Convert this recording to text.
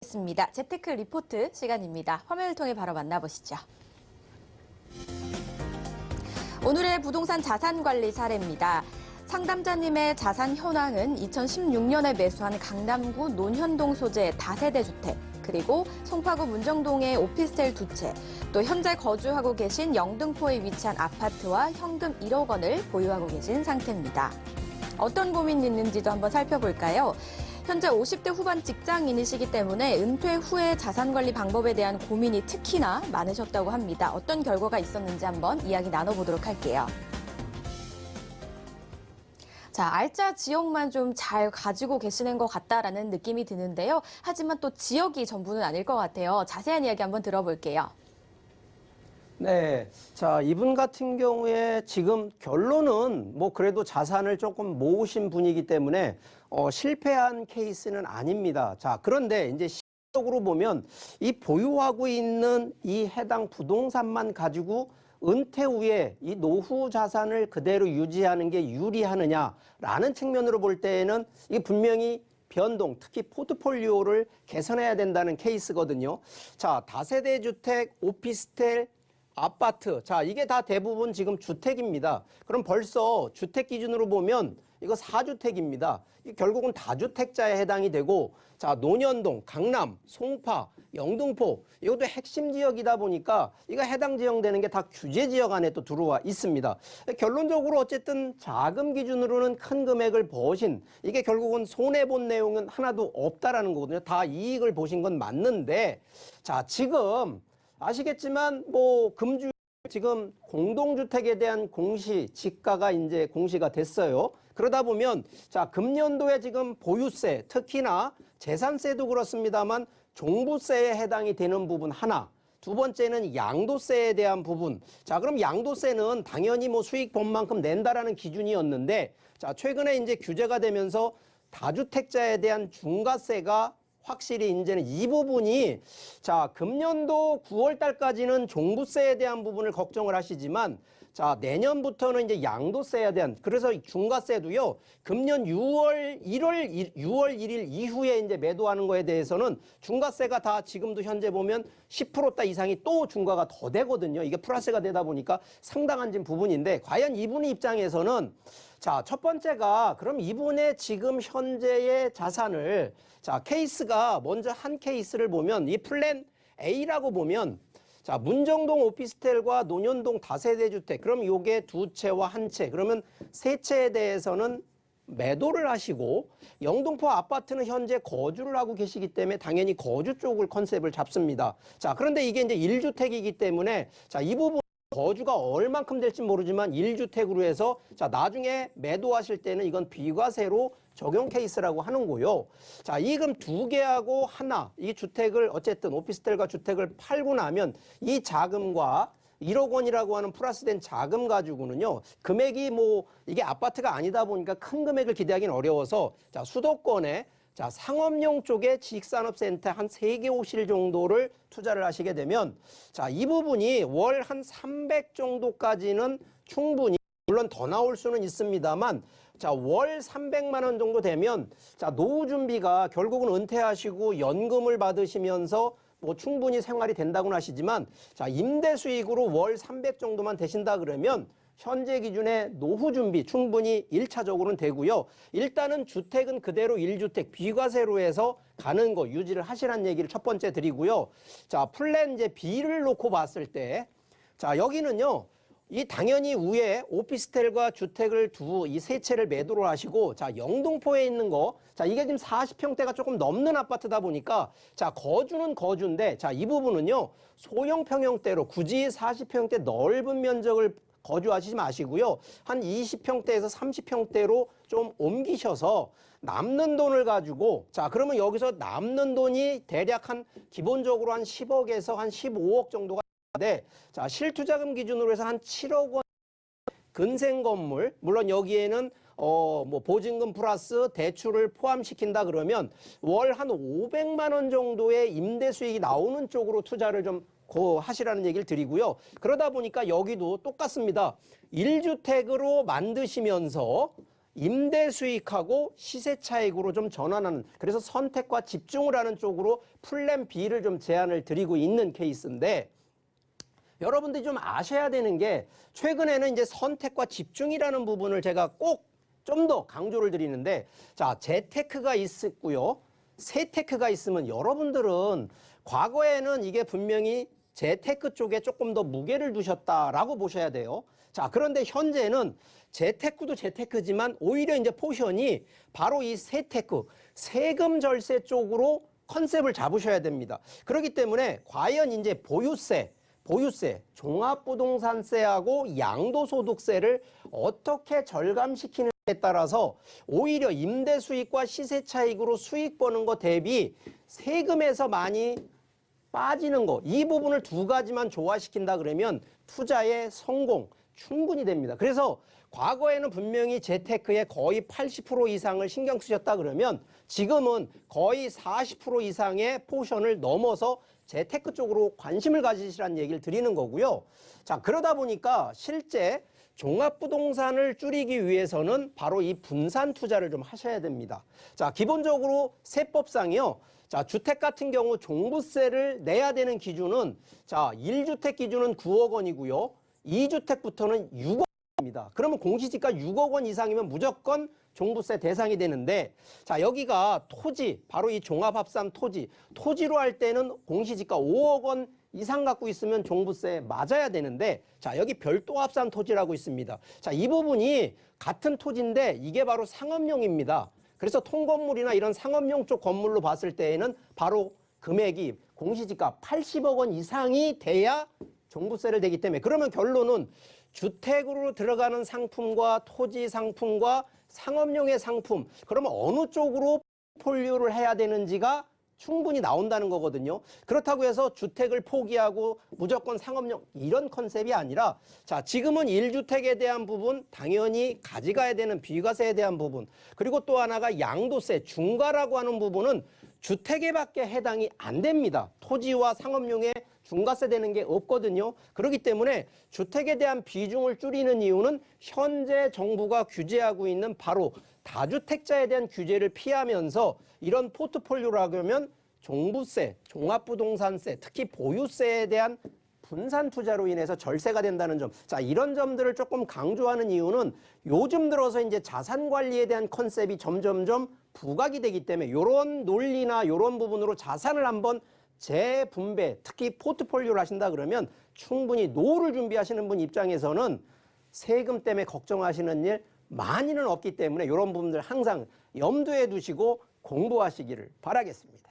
있습니다. 재테크 리포트 시간입니다. 화면을 통해 바로 만나보시죠. 오늘의 부동산 자산 관리 사례입니다. 상담자님의 자산 현황은 2016년에 매수한 강남구 논현동 소재의 다세대 주택, 그리고 송파구 문정동의 오피스텔 2채, 또 현재 거주하고 계신 영등포에 위치한 아파트와 현금 1억 원을 보유하고 계신 상태입니다. 어떤 고민이 있는지도 한번 살펴볼까요? 현재 50대 후반 직장인이시기 때문에 은퇴 후의 자산관리 방법에 대한 고민이 특히나 많으셨다고 합니다. 어떤 결과가 있었는지 한번 이야기 나눠보도록 할게요. 자, 알짜 지역만 좀 잘 가지고 계시는 것 같다라는 느낌이 드는데요. 하지만 또 지역이 전부는 아닐 것 같아요. 자세한 이야기 한번 들어볼게요. 네. 자, 이분 같은 경우에 지금 결론은 뭐 그래도 자산을 조금 모으신 분이기 때문에 실패한 케이스는 아닙니다. 자, 그런데 이제 실질적으로 보면 이 보유하고 있는 이 해당 부동산만 가지고 은퇴 후에 이 노후 자산을 그대로 유지하는 게 유리하느냐라는 측면으로 볼 때에는 이게 분명히 변동, 특히 포트폴리오를 개선해야 된다는 케이스거든요. 자, 다세대 주택, 오피스텔, 아파트. 자, 이게 다 대부분 지금 주택입니다. 그럼 벌써 주택 기준으로 보면 이거 4주택입니다. 결국은 다주택자에 해당이 되고, 자, 논현동, 강남, 송파, 영등포, 이것도 핵심 지역이다 보니까 이거 해당 지역되는 게 다 규제 지역 안에 또 들어와 있습니다. 결론적으로 어쨌든 자금 기준으로는 큰 금액을 버신, 이게 결국은 손해본 내용은 하나도 없다라는 거거든요. 다 이익을 보신 건 맞는데, 자, 지금 아시겠지만 뭐 금주 지금 공동주택에 대한 공시 지가가 이제 공시가 됐어요. 그러다 보면 자, 금년도에 지금 보유세, 특히나 재산세도 그렇습니다만 종부세에 해당이 되는 부분 하나, 두 번째는 양도세에 대한 부분. 자, 그럼 양도세는 당연히 뭐 수익 본만큼 낸다라는 기준이었는데, 자, 최근에 이제 규제가 되면서 다주택자에 대한 중과세가 확실히 이제는 이 부분이, 자, 금년도 9월 달까지는 종부세에 대한 부분을 걱정을 하시지만, 자, 내년부터는 이제 양도세에 대한, 그래서 중과세도요, 금년 6월 1일 이후에 이제 매도하는 거에 대해서는 중과세가 다 지금도 현재 보면 10%대 이상이 또 중과가 더 되거든요. 이게 플러스가 되다 보니까 상당한 부분인데, 과연 이분의 입장에서는 자, 첫 번째가 그럼 이분의 지금 현재의 자산을, 자, 케이스가 먼저 한 케이스를 보면 이 플랜 A라고 보면, 자, 문정동 오피스텔과 논현동 다세대 주택, 그럼 요게 2채와 1채, 그러면 3채에 대해서는 매도를 하시고, 영등포 아파트는 현재 거주를 하고 계시기 때문에 당연히 거주 쪽을 컨셉을 잡습니다. 자, 그런데 이게 이제 1주택이기 때문에, 자, 이 부분 거주가 얼만큼 될지 모르지만 1주택으로 해서, 자, 나중에 매도하실 때는 이건 비과세로 적용 케이스라고 하는 거요. 자, 이 그럼 두 개하고 하나, 이 주택을 어쨌든 오피스텔과 주택을 팔고 나면 이 자금과 1억 원이라고 하는 플러스된 자금 가지고는요, 금액이 뭐 이게 아파트가 아니다 보니까 큰 금액을 기대하기는 어려워서, 자, 수도권에, 자, 상업용 쪽에 지식산업센터 한 3개 오실 정도를 투자를 하시게 되면, 자, 이 부분이 월 한 300 정도까지는 충분히, 물론 더 나올 수는 있습니다만, 자, 월 300만 원 정도 되면, 자, 노후 준비가 결국은 은퇴하시고 연금을 받으시면서 뭐 충분히 생활이 된다고는 하시지만, 자, 임대 수익으로 월 300 정도만 되신다 그러면 현재 기준의 노후 준비 충분히 1차적으로는 되고요. 일단은 주택은 그대로 1주택 비과세로 해서 가는 거 유지를 하시라는 얘기를 첫 번째 드리고요. 자, 플랜 이제 B를 놓고 봤을 때, 자, 여기는요, 이 당연히 위에 오피스텔과 주택을 이 3채를 매도를 하시고, 자, 영등포에 있는 거, 자, 이게 지금 40평대가 조금 넘는 아파트다 보니까, 자, 거주는 거주인데, 자, 이 부분은요, 소형 평형대로 굳이 40평대 넓은 면적을 거주하시지 마시고요. 한 20평대에서 30평대로 좀 옮기셔서 남는 돈을 가지고, 자, 그러면 여기서 남는 돈이 대략 한 기본적으로 한 10억에서 한 15억 정도가 네, 자, 실투자금 기준으로 해서 한 7억 원 근생 건물, 물론 여기에는 뭐 보증금 플러스 대출을 포함시킨다 그러면 월 한 500만 원 정도의 임대 수익이 나오는 쪽으로 투자를 좀 하시라는 얘기를 드리고요. 그러다 보니까 여기도 똑같습니다. 1주택으로 만드시면서 임대 수익하고 시세 차익으로 좀 전환하는, 그래서 선택과 집중을 하는 쪽으로 플랜 B를 좀 제안을 드리고 있는 케이스인데, 여러분들이 좀 아셔야 되는 게 최근에는 이제 선택과 집중이라는 부분을 제가 꼭 좀 더 강조를 드리는데, 자, 재테크가 있고요. 세테크가 있으면 여러분들은 과거에는 이게 분명히 재테크 쪽에 조금 더 무게를 두셨다라고 보셔야 돼요. 자, 그런데 현재는 재테크도 재테크지만 오히려 이제 포션이 바로 이 세테크, 세금 절세 쪽으로 컨셉을 잡으셔야 됩니다. 그렇기 때문에 과연 이제 보유세, 종합부동산세하고 양도소득세를 어떻게 절감시키느냐에 따라서 오히려 임대수익과 시세차익으로 수익 버는 거 대비 세금에서 많이 빠지는 거, 이 부분을 두 가지만 조화시킨다 그러면 투자의 성공 충분히 됩니다. 그래서 과거에는 분명히 재테크의 거의 80% 이상을 신경 쓰셨다 그러면 지금은 거의 40% 이상의 포션을 넘어서 재테크 쪽으로 관심을 가지시라는 얘기를 드리는 거고요. 자, 그러다 보니까 실제 종합부동산을 줄이기 위해서는 바로 이 분산 투자를 좀 하셔야 됩니다. 자, 기본적으로 세법상이요. 자, 주택 같은 경우 종부세를 내야 되는 기준은, 자, 1주택 기준은 9억 원이고요. 2주택부터는 6억 원입니다. 그러면 공시지가 6억 원 이상이면 무조건 종부세 대상이 되는데, 자, 여기가 토지, 바로 이 종합합산 토지로 할 때는 공시지가 5억 원 이상 갖고 있으면 종부세 맞아야 되는데, 자, 여기 별도 합산 토지라고 있습니다. 자, 이 부분이 같은 토지인데 이게 바로 상업용입니다. 그래서 통건물이나 이런 상업용 쪽 건물로 봤을 때에는 바로 금액이 공시지가 80억 원 이상이 돼야 종부세를 내기 때문에, 그러면 결론은 주택으로 들어가는 상품과 토지 상품과 상업용의 상품, 그러면 어느 쪽으로 포트폴리오를 해야 되는지가 충분히 나온다는 거거든요. 그렇다고 해서 주택을 포기하고 무조건 상업용 이런 컨셉이 아니라, 자, 지금은 1주택에 대한 부분 당연히 가져가야 되는 비과세에 대한 부분, 그리고 또 하나가 양도세 중과라고 하는 부분은 주택에밖에 해당이 안 됩니다. 토지와 상업용에 중과세 되는 게 없거든요. 그렇기 때문에 주택에 대한 비중을 줄이는 이유는 현재 정부가 규제하고 있는 바로 다주택자에 대한 규제를 피하면서 이런 포트폴리오라고 하면 종부세, 종합부동산세, 특히 보유세에 대한 분산 투자로 인해서 절세가 된다는 점. 자, 이런 점들을 조금 강조하는 이유는 요즘 들어서 이제 자산 관리에 대한 컨셉이 점점점 부각이 되기 때문에 이런 논리나 이런 부분으로 자산을 한번 재분배, 특히 포트폴리오를 하신다 그러면 충분히 노후를 준비하시는 분 입장에서는 세금 때문에 걱정하시는 일 많이는 없기 때문에 이런 부분들 항상 염두에 두시고 공부하시기를 바라겠습니다.